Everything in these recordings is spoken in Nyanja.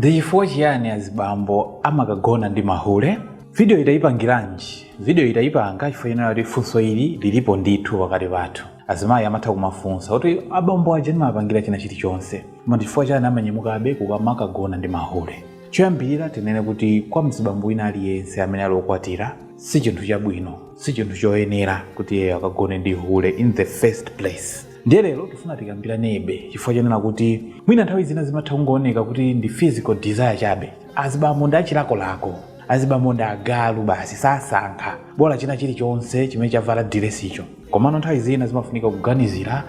Chifukwa Chiyani Azibambo amakagona ndi Mahule. Video idayipangiranji. Video idayipanga chifukwa kuti funso ili lilipo ndithu pakati pathu. Azimayi amatha kumafunsa kuti abambo aja amapangira china chilichonse. Koma chifukwa Chiyani amanyamukabe kukamakagona ndi Mahule. Choyambirira tinene kuti kwa mzibambo wina aliyense amene alokwatira si chinthu chabwino, si chinthu choyenera kuti akagone ndi Hule in the first place. Ndiye lero tifuna tikambirane chifukwa chanena kuti mwina nthawi zina zimatha kungooneka kuti ndi physical desire chabe. Azibambo ndi achilakolako, azibambo ndi agalu basi sasankha bola china chilichonse chimene chavala diresicho. Komano nthawi zina zimafunika kuganizira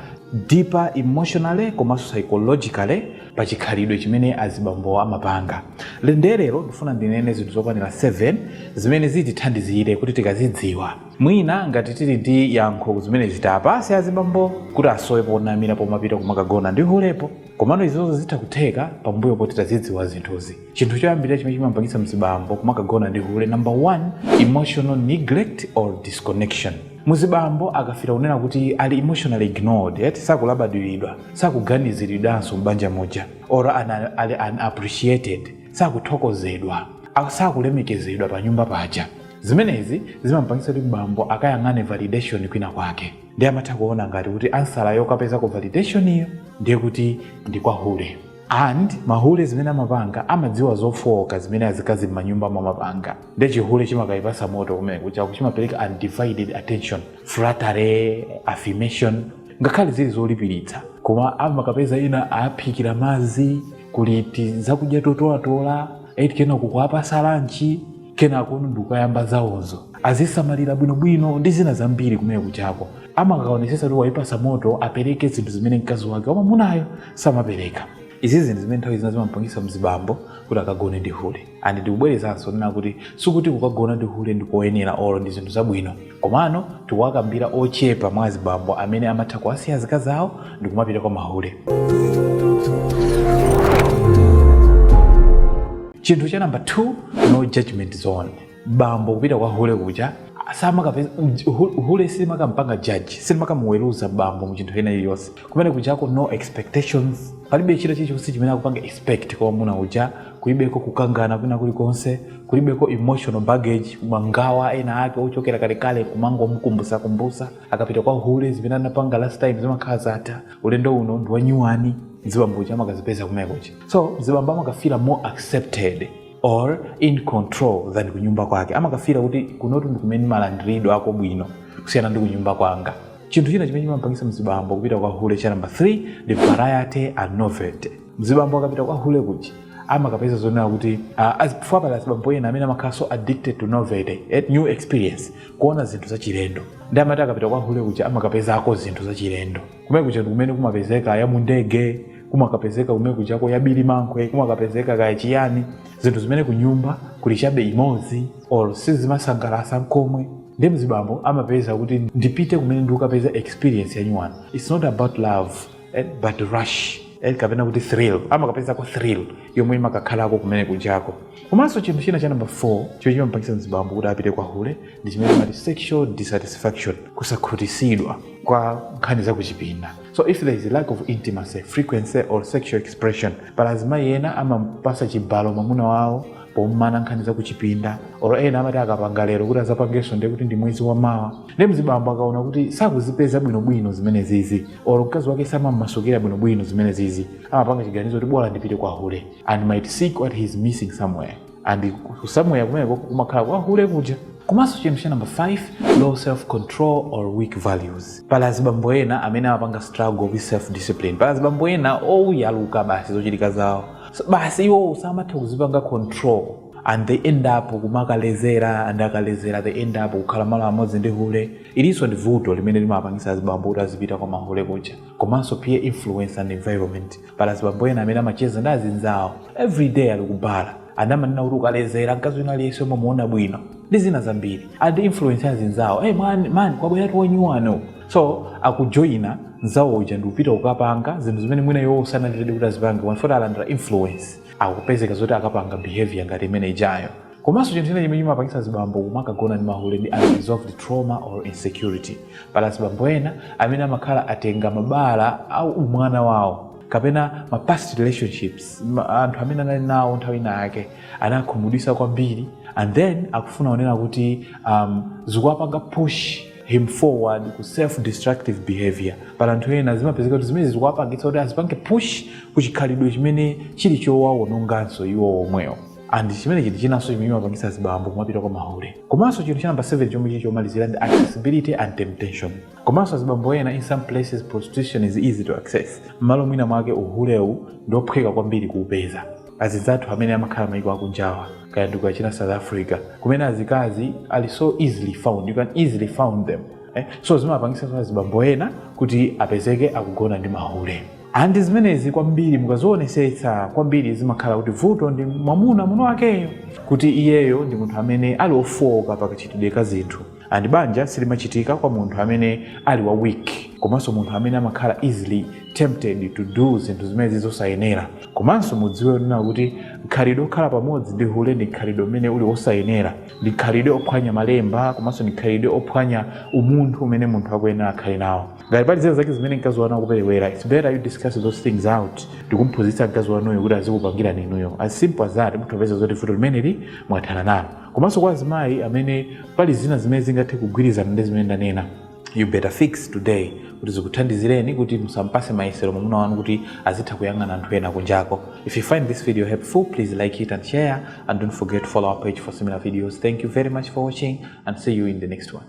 deeper emotionally komanso psychologically pa chikhalidwe chimene azibambo amapanga. Lero ndifuna ndinene zinthu zokwanira 7 zimene zitithandizire kuti tikazidziwa. Mwina ngati tili ndi yankho zimene zitapase azibambo kuti asowe ponamira pomapita kumakagona ndi Hulepo. Komano izozo zitha kutheka pambuyo poti tazidziwa zinthuzi. Chinthu choyambirira chimene chimapangitsa mzibambo kumakagona ndi Hule, number 1, emotional neglect or disconnection. Muzibambo akafira kunena kuti ali emotionally ignored, sakulabadiridwa, sakuganiziridwanso mbanja moja, or ali unappreciated, sakuthokozedwa, sakulemekezedwa pa nyumba paja. Zimenezi zimapangitsa kuti bambo akayang'ane validation kwina kwake. Ndiye amatha kuona ngati kuti ansala yokapeza ku validation iyo ndiye kuti ndi kwa Hule. And Mahule zimene amapanga amadziwa zofoka zimene azikazi m'manyumba amapanga. Ndiye Hule chimakayipasa moto kumene kuti chimapereka undivided attention, flattery, affirmation, ngakhale zili zolipiritsa. Koma amakapeza ina aphikira mazi, kuliti zakudya totola, kena kukwapa salanchi, kena kununduka yamba zawozo. Azisamalira bwinobwino ndi zina zambiri kumene kuchako. Amakaonesesa kuti wayipasa moto apereke zinthu zimene mkazi wake wamunayo samapereka. Izi zinthu zimene nthawi zina zimapangitsa mzibambo kuti akagone ndi Hule. And ndikubwerezanso nena kuti sikuti kukagona ndi Hule ndikoyenera olo ndi zinthu zabwino. Komano tikuwakambira ochepa mwa azibambo amene amatha kuwasiya azikazi awo ndi kumapita kwa Mahule. Chinthu cha number 2, no judgment zone. Bambo kupita kwa Hule kuja samakapeza Hule simakampanga judge, simakamuweruza bambo mu chinthu ena iliyonse. Kumene kujako no expectations, palibe chilo chilichonse chimene akupanga expect kwa mwamuna uja, kulibeko kukangana kwina kulikonse, kulibeko emotional baggage, mangawa ena ake ochokera kalekale kumango kumbusa akapita kwa Hule zimene anapanga last time zimakhala zata ulendo uno ndi wanyuwani zibambo chamakazipeza kumene kuja. So zibambo amakafeel more accepted or in control than kunyumba kwake. Amakafira kuti kunotu ndikumene malandiridwe ako bwino kusiyana ndi kunyumba kwanga. Chinthu china chimene chimapangitsa mzibambo kupita kwa Hule cha number 3, the variety and novelty. Mzibambo akapita kwa Hule kuja amakapeza zonena kuti azibambo azibambo ena amene amakhala so addicted to novelty, new experience, kuona zinthu zachilendo. Ndi amati akapita kwa Hule kuja amakapeza ako zinthu zachilendo. Kumene kuja ndikumene kumapezeka ya mundege, kumakapezeka kumene kujako ya bili mankwe, kumakapezeka kaya Chiyani, zinthu zimene kunyumba kulichabe imodzi or sizimasangalasa nkomwe. Ndi mzibambo amapeza kuti ndipite kumene ndikukapeza experience ya nyuwani. It's not about love but rush, kapena kuti thrill. Amakapeza ko thrill yomwe imakakhalako kumene kujako. Komanso chinthu china cha number 4 chimene chimapangitsa mzibambo kuti apite kwa Hule ndi chimene chimati sexual dissatisfaction, kusakhutisidwa kwa nkhani za kuchipinda. So if there is a lack of intimacy, frequency or sexual expression, pala azimayi ena amapasa chibalo mwamuna wawo pomana nkhani za kuchipinda, or ena amati akapanga lero kuti azapangenso ndi kuti ndi mwezi wa mawa. Ndi mzibambo akaona kuti sakuzipeza bwinobwino zimene zizi, or mkazi wake samammasukira bwinobwino zimene zizi, amapanga chiganizo kuti bora ndipite kwa Hule and might seek what he is missing somewhere. And somewhere kumeneko kumakhala kwa Hule kuja. Komanso chinthu cha number 5, low self-control or weak values. Pala azibambo ena amene amapanga struggle with self-discipline. Pala azibambo ena yaluka basi zochitika zawo. So basi iwo samatha kuzipanga control and they end up kumakalezera, and akalezera they end up kukhala malo amodzi ndi Hule. Ilinso ndi vuto limene limapangitsa azibambo kuti azipita kwa Mahule kuja. Komanso peer influence and environment. Pala azibambo ena amene amacheza ndi azinzawo every day ali kubala, anamanena kuti ukalezera mkazi wina aliyense muona bwino ndi zina zambiri. And influence azinzawo, man kwabwera tuwanyuwano. So akujoina nzawo uja ndi upita ukapanga zinthu zimene mwina iwo sanaliredi kuti azipanga, wanfota alandira influence akupezeka zoti akapanga behavior ngati imene ijayo. Komanso chinthu chimene chimapangitsa azibambo kumakagona ndi Mahule ndi unresolved trauma or insecurity. Pala azibambo ena amene amakhala atenga mabala au umwana wawo kapena ma past relationships anthu amene anali nawo nthawi nake anakhumudwitsa kwambiri, and then akufuna kunena kuti zikuwapanga push him forward ku self-destructive behavior. Pala anthu ena zimapezeka kuti zimene zikuwapangitsa kuti azipange push ku chikhalidwe chimene chili chowawononganso iwo omwewo. And chimene chinthu chinanso chimene chimapangitsa Azibambo kumapita kwa Mahule. Komanso chinthu cha number 7 chomwe chomalizira ndi accessibility and temptation. Komanso Azibambo ena in some places prostitution is easy to access. M'malo mwina mwake uhulewu ndophweka kwambiri kuupeza. Azizathu amene amakhala maiko akunjawa kaya ndi kuchina South Africa kumene azikazi ali so easily found, you can easily found them. So zimapangitsa Azibambo ena kuti apezeke akugona ndi Mahule. And zimenezi kwambiri mukazionesetsa kwambiri zimakhala kuti vuto ndi mwamuna muno wakeyo, kuti iyeyo ndi munthu amene ali ofowoka pakachitidwe ka zinthu, and banja silimachitika kwa munthu amene ali wa weak, komanso munthu amene amakhala easily tempted to do zinthu zimene zosayenera. Komanso mudziwe kuti khalidwe okhala pamodzi ndi Hule ndi khalidwe umene uli osayenera, ndi khalidwe ophwanya malemba, komanso ndi khalidwe ophwanya umunthu umene munthu akuyenera akhale nawo. Ngati pali zinthu zake zimene mkazi wanu akuperewera, it's better you discuss those things out ndikumphunzitsa mkazi wanuyo kuti azikupangira ninuyo. As simple as that, mutapeza zoti vuto limeneli mwathana nalo. Komanso kwa azimayi amene pali zina zimene zingathe kugwirizana ndi zimene ndanena, you better fix today kuti zikuthandizireni kuti musampase mayesero mwamuna wanu kuti azitha kuyang'ana anthu ena kunjako. If you find this video helpful, please like it and share, and don't forget to follow our page for similar videos. Thank you very much for watching, and see you in the next one.